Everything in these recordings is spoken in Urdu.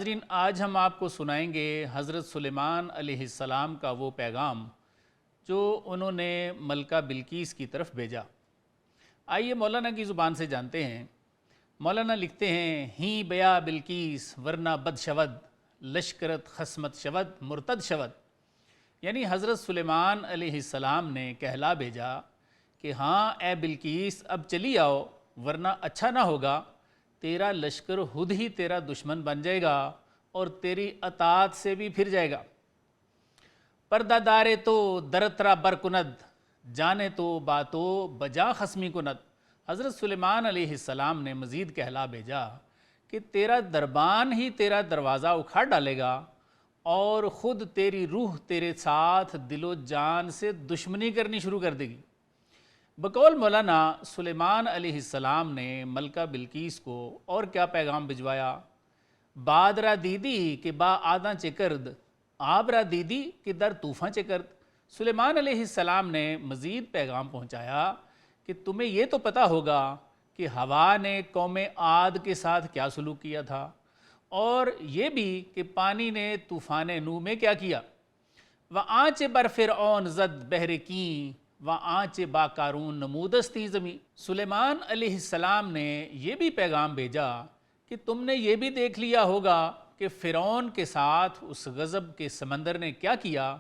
ناظرین، آج ہم آپ کو سنائیں گے حضرت سلیمان علیہ السلام کا وہ پیغام جو انہوں نے ملکہ بلقیس کی طرف بھیجا۔ آئیے مولانا کی زبان سے جانتے ہیں۔ مولانا لکھتے ہیں، ہی بیا بلقیس ورنہ بد شود، لشکرت خصمت شود مرتد شود۔ یعنی حضرت سلیمان علیہ السلام نے کہلا بھیجا کہ ہاں اے بلقیس، اب چلی آؤ ورنہ اچھا نہ ہوگا، تیرا لشکر خود ہی تیرا دشمن بن جائے گا اور تیری اطاعت سے بھی پھر جائے گا۔ پردہ دارے تو درترا برکند، جانے تو باتو بجا خصمی کند۔ حضرت سلیمان علیہ السلام نے مزید کہلا بھیجا کہ تیرا دربان ہی تیرا دروازہ اکھاڑ ڈالے گا اور خود تیری روح تیرے ساتھ دل و جان سے دشمنی کرنی شروع کر دے گی۔ بقول مولانا، سلیمان علیہ السلام نے ملکہ بلقیس کو اور کیا پیغام بھجوایا؟ بادرا دیدی کہ با آداں چکرد، آبرا دیدی کہ در طوفاں چکرد۔ سلیمان علیہ السلام نے مزید پیغام پہنچایا کہ تمہیں یہ تو پتہ ہوگا کہ ہوا نے قوم عاد کے ساتھ کیا سلوک کیا تھا، اور یہ بھی کہ پانی نے طوفان نوح میں کیا کیا۔ وآنچ بر فرعون زد بحر کیں، وآنچ با قارون نمودستی زمیں۔ سلیمان علیہ السلام نے یہ بھی پیغام بھیجا کہ تم نے یہ بھی دیکھ لیا ہوگا کہ فرعون کے ساتھ اس غضب کے سمندر نے کیا کیا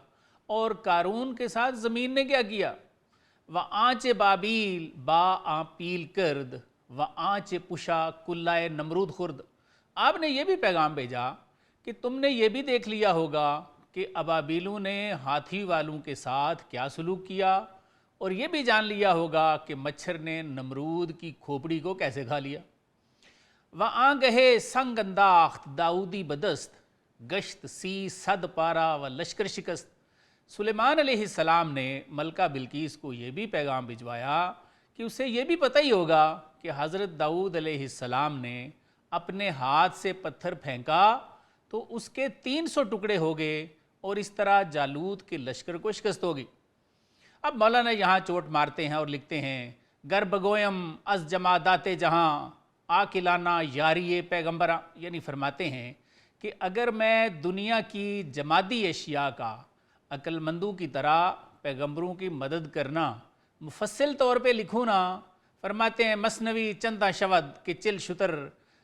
اور قارون کے ساتھ زمین نے کیا کیا۔ وآنچ بابیل با آپیل کرد، وآنچ پشا کلائے نمرود خرد۔ آپ نے یہ بھی پیغام بھیجا کہ تم نے یہ بھی دیکھ لیا ہوگا کہ ابابیلوں نے ہاتھی والوں کے ساتھ کیا سلوک کیا، اور یہ بھی جان لیا ہوگا کہ مچھر نے نمرود کی کھوپڑی کو کیسے کھا لیا۔ وآں گہے سنگ انداخت داؤدی بدست، گشت سی صد پارا و لشکر شکست۔ سلیمان علیہ السلام نے ملکہ بلقیس کو یہ بھی پیغام بھجوایا کہ اسے یہ بھی پتہ ہی ہوگا کہ حضرت داؤد علیہ السلام نے اپنے ہاتھ سے پتھر پھینکا تو اس کے 300 ٹکڑے ہو گئے، اور اس طرح جالوت کے لشکر کو شکست ہوگی۔ اب مولانا یہاں چوٹ مارتے ہیں اور لکھتے ہیں، گر بگویم از جمادات جہاں آکلانا یاری پیغمبراں۔ یعنی فرماتے ہیں کہ اگر میں دنیا کی جمادی اشیاء کا عقل مندوں کی طرح پیغمبروں کی مدد کرنا مفصل طور پہ لکھوں نا، فرماتے ہیں مثنوی چندہ شود کہ چل شتر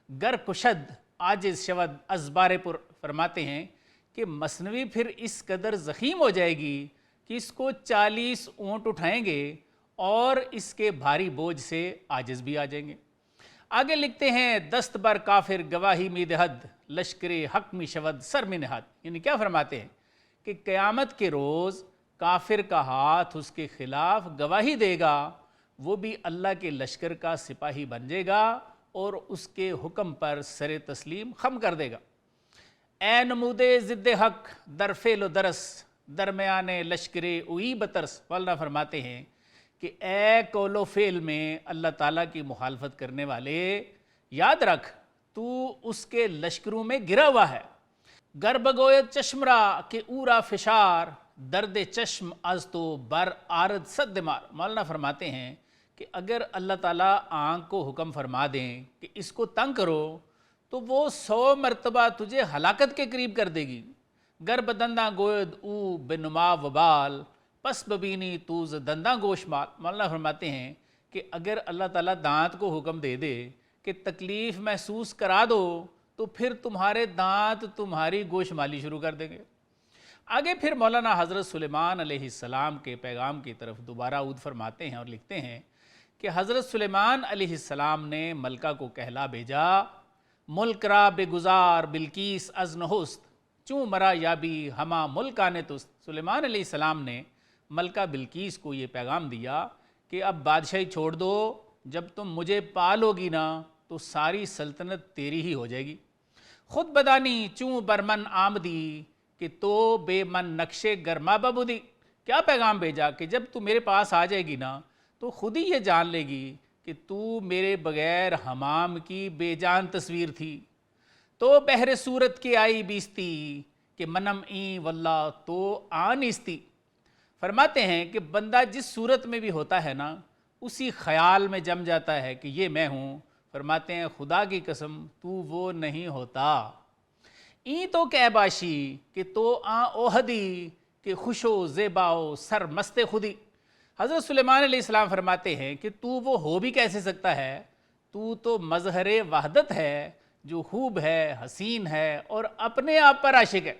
گر کشد عاجز شود از بار پر۔ فرماتے ہیں کہ مثنوی پھر اس قدر زخیم ہو جائے گی کہ اس کو 40 اونٹ اٹھائیں گے اور اس کے بھاری بوجھ سے عاجز بھی آ جائیں گے۔ آگے لکھتے ہیں، دست بر کافر گواہی می دہد، لشکر حق می شود سر می نہاد۔ یعنی کیا فرماتے ہیں کہ قیامت کے روز کافر کا ہاتھ اس کے خلاف گواہی دے گا، وہ بھی اللہ کے لشکر کا سپاہی بن جائے گا اور اس کے حکم پر سر تسلیم خم کر دے گا۔ اے نمود ضد حق در فعل و درس، درمیان لشکر اوئی بترس۔ مولانا فرماتے ہیں کہ اے قول و فعل میں اللہ تعالیٰ کی مخالفت کرنے والے، یاد رکھ تو اس کے لشکروں میں گرا ہوا ہے۔ گر بگویت چشمرا کہ اورا فشار، درد چشم از تو بر آرد صد دمار۔ مولانا فرماتے ہیں کہ اگر اللہ تعالیٰ آنکھ کو حکم فرما دیں کہ اس کو تنگ کرو تو وہ 100 مرتبہ تجھے ہلاکت کے قریب کر دے گی۔ گر بدنداں گوید او بنما وبال، پس ببینی توز دنداں گوش مال۔ مولانا فرماتے ہیں کہ اگر اللہ تعالیٰ دانت کو حکم دے دے کہ تکلیف محسوس کرا دو تو پھر تمہارے دانت تمہاری گوش مالی شروع کر دیں گے۔ آگے پھر مولانا حضرت سلیمان علیہ السلام کے پیغام کی طرف دوبارہ عود فرماتے ہیں اور لکھتے ہیں کہ حضرت سلیمان علیہ السلام نے ملکہ کو کہلا بھیجا، ملک را بے گزار بلقیس از نہست، چوں مرا یابی ہما ملکانے تست۔ سلیمان علیہ السلام نے ملکہ بلقیس کو یہ پیغام دیا کہ اب بادشاہی چھوڑ دو، جب تم مجھے پالوگی نا تو ساری سلطنت تیری ہی ہو جائے گی۔ خود بدانی چوں برمن آمدی کہ تو بے من نقشے گرما ببودی۔ کیا پیغام بھیجا کہ جب تو میرے پاس آ جائے گی نا تو خود ہی یہ جان لے گی کہ تو میرے بغیر حمام کی بے جان تصویر تھی۔ تو بہر صورت کی آئی بیستی کہ منم این واللہ تو آنیستی۔ فرماتے ہیں کہ بندہ جس صورت میں بھی ہوتا ہے نا، اسی خیال میں جم جاتا ہے کہ یہ میں ہوں۔ فرماتے ہیں خدا کی قسم تو وہ نہیں ہوتا۔ این تو کہ باشی کہ تو اوہدی کہ خوشو زیباؤ سر مست خودی۔ حضرت سلیمان علیہ السلام فرماتے ہیں کہ تو وہ ہو بھی کیسے سکتا ہے، تو مظہر وحدت ہے، جو خوب ہے، حسین ہے اور اپنے آپ پر عاشق ہے۔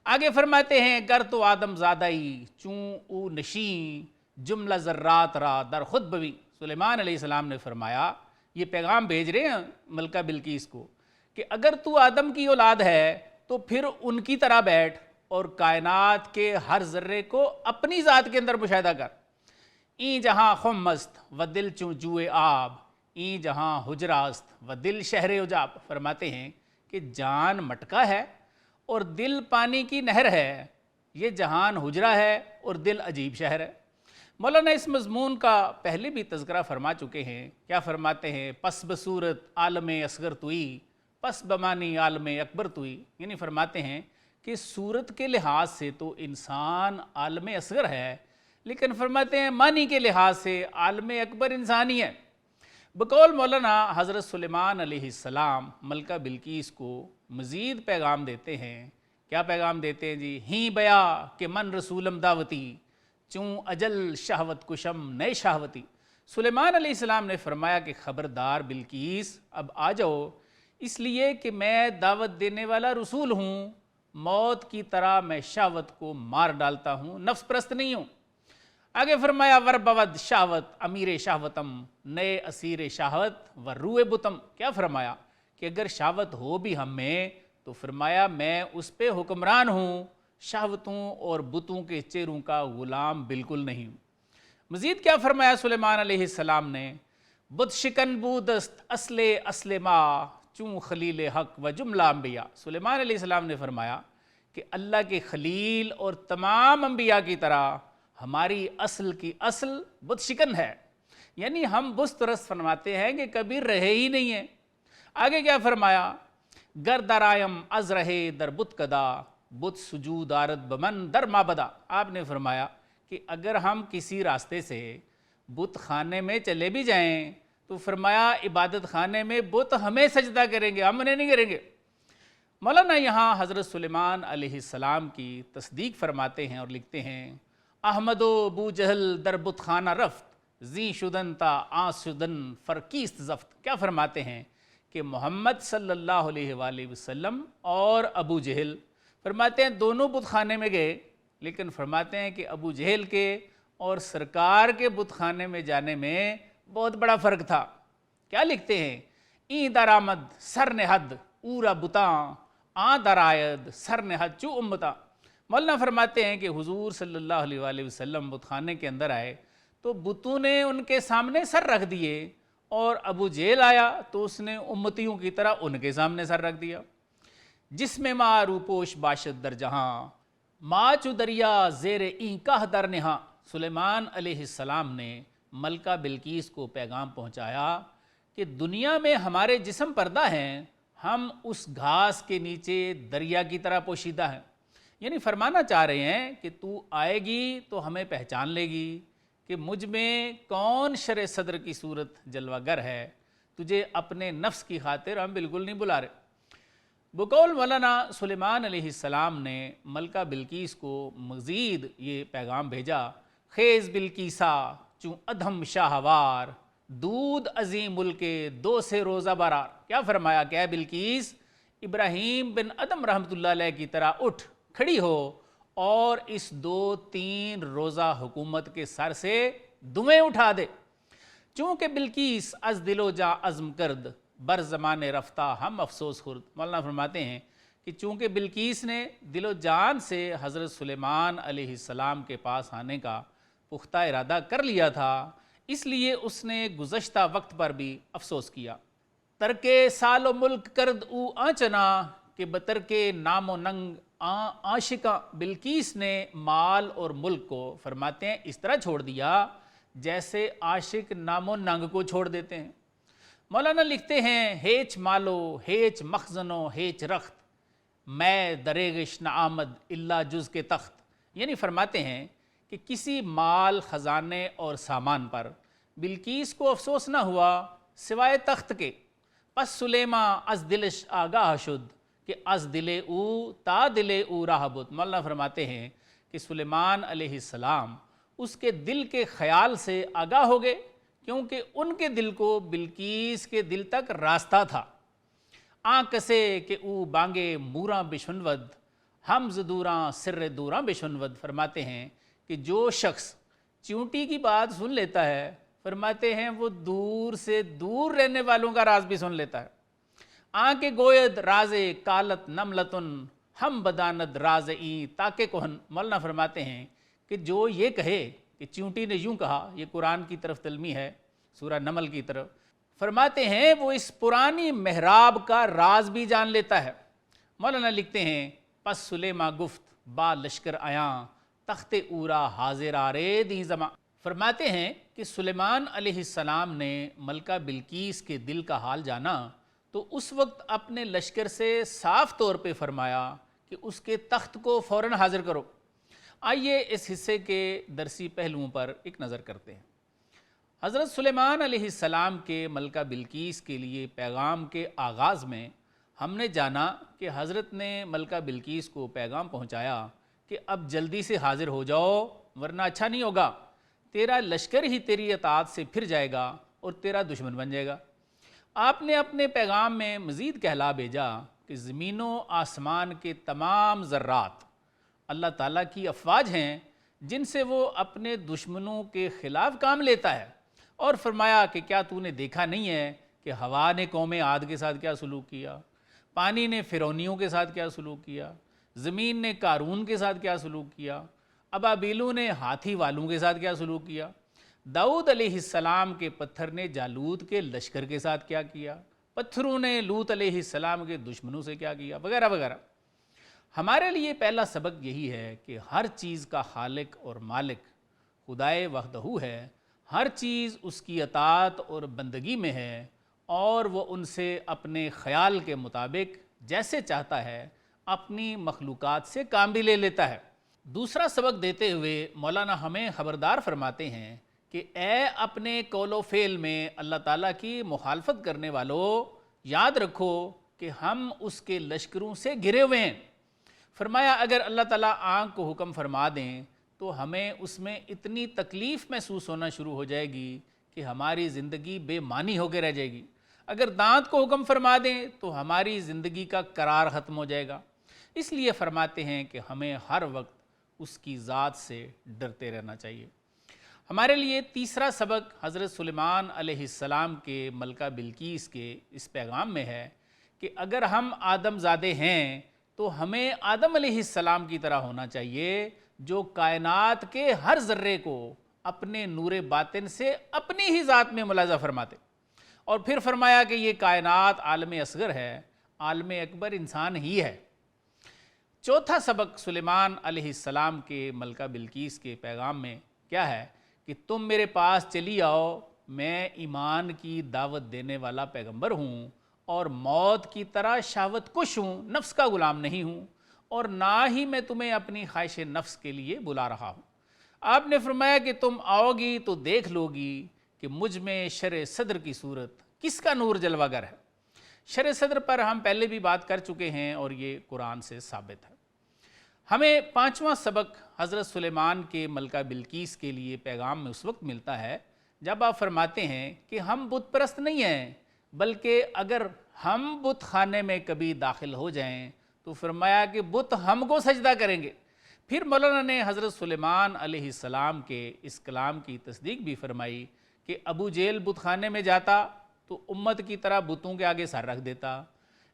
آگے فرماتے ہیں گر تو آدم زادائی چوں او نشیں جملہ ذرات را در خود بوی۔ سلیمان علیہ السلام نے فرمایا، یہ پیغام بھیج رہے ہیں ملکہ بلقیس کو، کہ اگر تو آدم کی اولاد ہے تو پھر ان کی طرح بیٹھ اور کائنات کے ہر ذرے کو اپنی ذات کے اندر مشاہدہ کر۔ این جہاں خم مست و دل چوں جوئے آب، این جہاں حجراست و دل شہر عجاب۔ فرماتے ہیں کہ جان مٹکا ہے اور دل پانی کی نہر ہے، یہ جہان حجرہ ہے اور دل عجیب شہر ہے۔ مولانا اس مضمون کا پہلے بھی تذکرہ فرما چکے ہیں۔ کیا فرماتے ہیں؟ پس بصورت عالم اصغر توئی، پس بمانی عالم اکبر توئی۔ یعنی فرماتے ہیں کہ صورت کے لحاظ سے تو انسان عالم اصغر ہے، لیکن فرماتے ہیں معنی کے لحاظ سے عالم اکبر انسانی ہے۔ بقول مولانا حضرت سلیمان علیہ السلام ملکہ بلقیس کو مزید پیغام دیتے ہیں۔ کیا پیغام دیتے ہیں جی؟ ہی بیا کہ من رسولم دعوتی چوں اجل شہوت کشم نئے شہوتی۔ سلیمان علیہ السلام نے فرمایا کہ خبردار بلقیس، اب آ جاؤ، اس لیے کہ میں دعوت دینے والا رسول ہوں، موت کی طرح میں شہوت کو مار ڈالتا ہوں، نفس پرست نہیں ہوں۔ آگے فرمایا ور بود شہوت امیر شہوتم نئے اسیر شہوت و روئے بتم۔ کیا فرمایا کہ اگر شہوت ہو بھی ہم میں تو فرمایا میں اس پہ حکمران ہوں، شہوتوں اور بتوں کے چہروں کا غلام بالکل نہیں ہوں۔ مزید کیا فرمایا سلیمان علیہ السلام نے؟ بت شکن بودست اصل ما چوں خلیل حق و جملہ انبیاء۔ سلیمان علیہ السلام نے فرمایا کہ اللہ کے خلیل اور تمام انبیاء کی طرح ہماری اصل کی اصل بت شکن ہے، یعنی ہم بت پرست فرماتے ہیں کہ کبھی رہے ہی نہیں ہیں۔ آگے کیا فرمایا؟ گر درائم از رہے در بت کدا بت سجود آرد بمن در مابدا۔ آپ نے فرمایا کہ اگر ہم کسی راستے سے بت خانے میں چلے بھی جائیں تو فرمایا عبادت خانے میں بت ہمیں سجدہ کریں گے، ہم انہیں نہیں کریں گے۔ مولانا یہاں حضرت سلیمان علیہ السلام کی تصدیق فرماتے ہیں اور لکھتے ہیں احمد و بو جہل در بت خانہ رفت زی شدن تا آس شدن فرکیست زفت۔ کیا فرماتے ہیں کہ محمد صلی اللہ علیہ وآلہ وسلم اور ابو جہل فرماتے ہیں دونوں بت خانے میں گئے، لیکن فرماتے ہیں کہ ابو جہل کے اور سرکار کے بت خانے میں جانے میں بہت بڑا فرق تھا۔ کیا لکھتے ہیں؟ این درآمد سر نہد اورا بتاں آ درآید سر نہد چو امتا۔ مولانا فرماتے ہیں کہ حضور صلی اللہ علیہ وآلہ وسلم بت خانے کے اندر آئے تو بتوں نے ان کے سامنے سر رکھ دیے، اور ابو جہل آیا تو اس نے امتیوں کی طرح ان کے سامنے سر رکھ دیا۔ جس میں ماں روپوش باشد در جہاں ماں چو دریا زیر این کاہ در نہاں۔ سلیمان علیہ السلام نے ملکہ بلقیس کو پیغام پہنچایا کہ دنیا میں ہمارے جسم پردہ ہیں، ہم اس گھاس کے نیچے دریا کی طرح پوشیدہ ہیں۔ یعنی فرمانا چاہ رہے ہیں کہ تو آئے گی تو ہمیں پہچان لے گی کہ مجھ میں کون شرع صدر کی صورت جلوہ گر ہے، تجھے اپنے نفس کی خاطر ہم بالکل نہیں بلا رہے۔ بقول مولانا سلیمان علیہ السلام نے ملکہ بلقیس کو مزید یہ پیغام بھیجا خیز بلقیسا چوں ادھم شاہوار دودھ عظیم ملک دو سے روزہ برار۔ کیا فرمایا کہ اے بلقیس، ابراہیم بن ادم رحمۃ اللہ علیہ کی طرح اٹھ کھڑی ہو اور اس 2-3 روزہ حکومت کے سر سے دمیں اٹھا دے۔ چونکہ بلقیس از دل و جاں عزم کرد بر زمان رفتہ ہم افسوس خورد۔ مولانا فرماتے ہیں کہ چونکہ بلقیس نے دل و جان سے حضرت سلیمان علیہ السلام کے پاس آنے کا پختہ ارادہ کر لیا تھا، اس لیے اس نے گزشتہ وقت پر بھی افسوس کیا۔ ترکے سال و ملک کرد او آنچنا کہ بترکے نام و ننگ عاشقاں۔ بلقیس نے مال اور ملک کو فرماتے ہیں اس طرح چھوڑ دیا جیسے عاشق نام و ننگ کو چھوڑ دیتے ہیں۔ مولانا لکھتے ہیں ہیچ مالو ہیچ مخزنو ہیچ رخت میں دریغش نہ آمد اللہ جز کے تخت۔ یعنی فرماتے ہیں کہ کسی مال خزانے اور سامان پر بلقیس کو افسوس نہ ہوا سوائے تخت کے۔ پس سلیماں از دلش آگاہ شد کہ از دل او تا دل او راہ بت۔ مولانا فرماتے ہیں کہ سلیمان علیہ السلام اس کے دل کے خیال سے آگاہ ہو گئے، کیونکہ ان کے دل کو بلقیس کے دل تک راستہ تھا۔ آن کسے کہ او بانگے موراں بشنود، ہم زدوراں سر دوراں بشنود۔ فرماتے ہیں کہ جو شخص چیونٹی کی بات سن لیتا ہے، فرماتے ہیں وہ دور سے دور رہنے والوں کا راز بھی سن لیتا ہے۔ آن کے گوید راز کالت نملتن، ہم بداند راز این تاکہ کہن۔ مولانا فرماتے ہیں کہ جو یہ کہے کہ چیونٹی نے یوں کہا، یہ قرآن کی طرف تلمی ہے، سورہ نمل کی طرف، فرماتے ہیں وہ اس پرانی محراب کا راز بھی جان لیتا ہے۔ مولانا لکھتے ہیں پس سلیما گفت با لشکر آیاں، تخت اورا حاضر آرے دی زماں۔ فرماتے ہیں کہ سلیمان علیہ السلام نے ملکہ بلقیس کے دل کا حال جانا تو اس وقت اپنے لشکر سے صاف طور پہ فرمایا کہ اس کے تخت کو فوراً حاضر کرو۔ آئیے اس حصے کے درسی پہلوؤں پر ایک نظر کرتے ہیں۔ حضرت سلیمان علیہ السلام کے ملکہ بلقیس کے لیے پیغام کے آغاز میں ہم نے جانا کہ حضرت نے ملکہ بلقیس کو پیغام پہنچایا کہ اب جلدی سے حاضر ہو جاؤ ورنہ اچھا نہیں ہوگا، تیرا لشکر ہی تیری اطاعت سے پھر جائے گا اور تیرا دشمن بن جائے گا۔ آپ نے اپنے پیغام میں مزید کہلا بھیجا کہ زمین و آسمان کے تمام ذرات اللہ تعالیٰ کی افواج ہیں جن سے وہ اپنے دشمنوں کے خلاف کام لیتا ہے، اور فرمایا کہ کیا تو نے دیکھا نہیں ہے کہ ہوا نے قوم عاد کے ساتھ کیا سلوک کیا، پانی نے فرعونیوں کے ساتھ کیا سلوک کیا، زمین نے قارون کے ساتھ کیا سلوک کیا، ابابیلوں نے ہاتھی والوں کے ساتھ کیا سلوک کیا، داؤد علیہ السلام کے پتھر نے جالوت کے لشکر کے ساتھ کیا کیا، پتھروں نے لوط علیہ السلام کے دشمنوں سے کیا کیا، وغیرہ وغیرہ۔ ہمارے لیے پہلا سبق یہی ہے کہ ہر چیز کا خالق اور مالک خدائے وحدہ ہے، ہر چیز اس کی اطاعت اور بندگی میں ہے، اور وہ ان سے اپنے خیال کے مطابق جیسے چاہتا ہے اپنی مخلوقات سے کام بھی لے لیتا ہے۔ دوسرا سبق دیتے ہوئے مولانا ہمیں خبردار فرماتے ہیں کہ اے اپنے قول و فعل میں اللہ تعالیٰ کی مخالفت کرنے والوں، یاد رکھو کہ ہم اس کے لشکروں سے گھرے ہوئے ہیں۔ فرمایا اگر اللہ تعالیٰ آنکھ کو حکم فرما دیں تو ہمیں اس میں اتنی تکلیف محسوس ہونا شروع ہو جائے گی کہ ہماری زندگی بے معنی ہو کے رہ جائے گی۔ اگر دانت کو حکم فرما دیں تو ہماری زندگی کا قرار ختم ہو جائے گا۔ اس لیے فرماتے ہیں کہ ہمیں ہر وقت اس کی ذات سے ڈرتے رہنا چاہیے۔ ہمارے لیے تیسرا سبق حضرت سلیمان علیہ السلام کے ملکہ بلقیس کے اس پیغام میں ہے کہ اگر ہم آدم زادے ہیں تو ہمیں آدم علیہ السلام کی طرح ہونا چاہیے، جو کائنات کے ہر ذرے کو اپنے نور باطن سے اپنی ہی ذات میں ملاحظہ فرماتے۔ اور پھر فرمایا کہ یہ کائنات عالم اصغر ہے، عالم اکبر انسان ہی ہے۔ چوتھا سبق سلیمان علیہ السلام کے ملکہ بلقیس کے پیغام میں کیا ہے کہ تم میرے پاس چلی آؤ، میں ایمان کی دعوت دینے والا پیغمبر ہوں اور موت کی طرح شہوت کش ہوں، نفس کا غلام نہیں ہوں، اور نہ ہی میں تمہیں اپنی خواہش نفس کے لیے بلا رہا ہوں۔ آپ نے فرمایا کہ تم آؤ گی تو دیکھ لو گی کہ مجھ میں شرع صدر کی صورت کس کا نور جلوہ گر ہے۔ شرع صدر پر ہم پہلے بھی بات کر چکے ہیں اور یہ قرآن سے ثابت ہے۔ ہمیں پانچواں سبق حضرت سلیمان کے ملکہ بلقیس کے لیے پیغام میں اس وقت ملتا ہے جب آپ فرماتے ہیں کہ ہم بت پرست نہیں ہیں، بلکہ اگر ہم بت خانے میں کبھی داخل ہو جائیں تو فرمایا کہ بت ہم کو سجدہ کریں گے۔ پھر مولانا نے حضرت سلیمان علیہ السلام کے اس کلام کی تصدیق بھی فرمائی کہ ابو جہل بت خانے میں جاتا تو امت کی طرح بتوں کے آگے سر رکھ دیتا،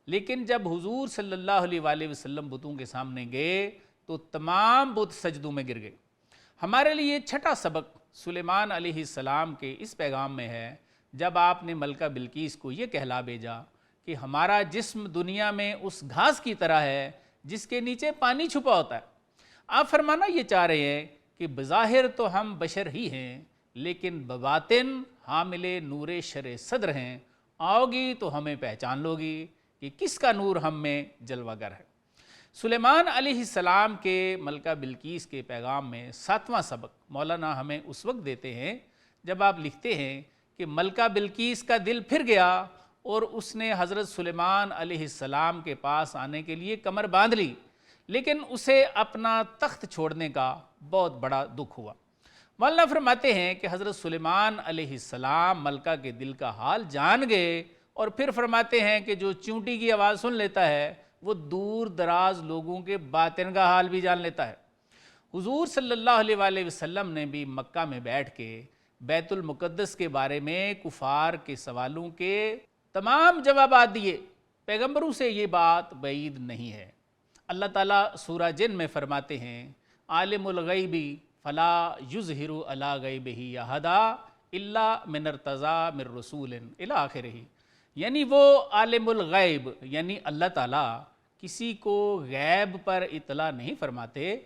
لیکن جب حضور صلی اللہ علیہ وآلہ وسلم بتوں کے سامنے گئے تو تمام بت سجدوں میں گر گئے۔ ہمارے لیے چھٹا سبق سلیمان علیہ السلام کے اس پیغام میں ہے جب آپ نے ملکہ بلقیس کو یہ کہلا بھیجا کہ ہمارا جسم دنیا میں اس گھاس کی طرح ہے جس کے نیچے پانی چھپا ہوتا ہے۔ آپ فرمانا یہ چاہ رہے ہیں کہ بظاہر تو ہم بشر ہی ہیں لیکن بباطن حامل نور شرع صدر ہیں، آؤ گی تو ہمیں پہچان لو گی کہ کس کا نور ہم میں جلوہ گر ہے۔ سلیمان علیہ السلام کے ملکہ بلقیس کے پیغام میں ساتواں سبق مولانا ہمیں اس وقت دیتے ہیں جب آپ لکھتے ہیں کہ ملکہ بلقیس کا دل پھر گیا اور اس نے حضرت سلیمان علیہ السلام کے پاس آنے کے لیے کمر باندھ لی، لیکن اسے اپنا تخت چھوڑنے کا بہت بڑا دکھ ہوا۔ مولانا فرماتے ہیں کہ حضرت سلیمان علیہ السلام ملکہ کے دل کا حال جان گئے، اور پھر فرماتے ہیں کہ جو چونٹی کی آواز سن لیتا ہے وہ دور دراز لوگوں کے باطن کا حال بھی جان لیتا ہے۔ حضور صلی اللہ علیہ وآلہ وسلم نے بھی مکہ میں بیٹھ کے بیت المقدس کے بارے میں کفار کے سوالوں کے تمام جوابات دیے۔ پیغمبروں سے یہ بات بعید نہیں ہے۔ اللہ تعالیٰ سورہ جن میں فرماتے ہیں عالم الغیب فلا یظہر علی غیبہ احدا الا من ارتضی من رسول الی آخرہ، یعنی وہ عالم الغیب یعنی اللہ تعالیٰ کسی کو غیب پر اطلاع نہیں فرماتے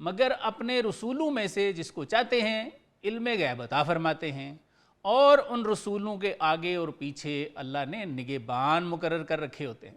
مگر اپنے رسولوں میں سے جس کو چاہتے ہیں علم غیب عطا فرماتے ہیں، اور ان رسولوں کے آگے اور پیچھے اللہ نے نگہبان مقرر کر رکھے ہوتے ہیں۔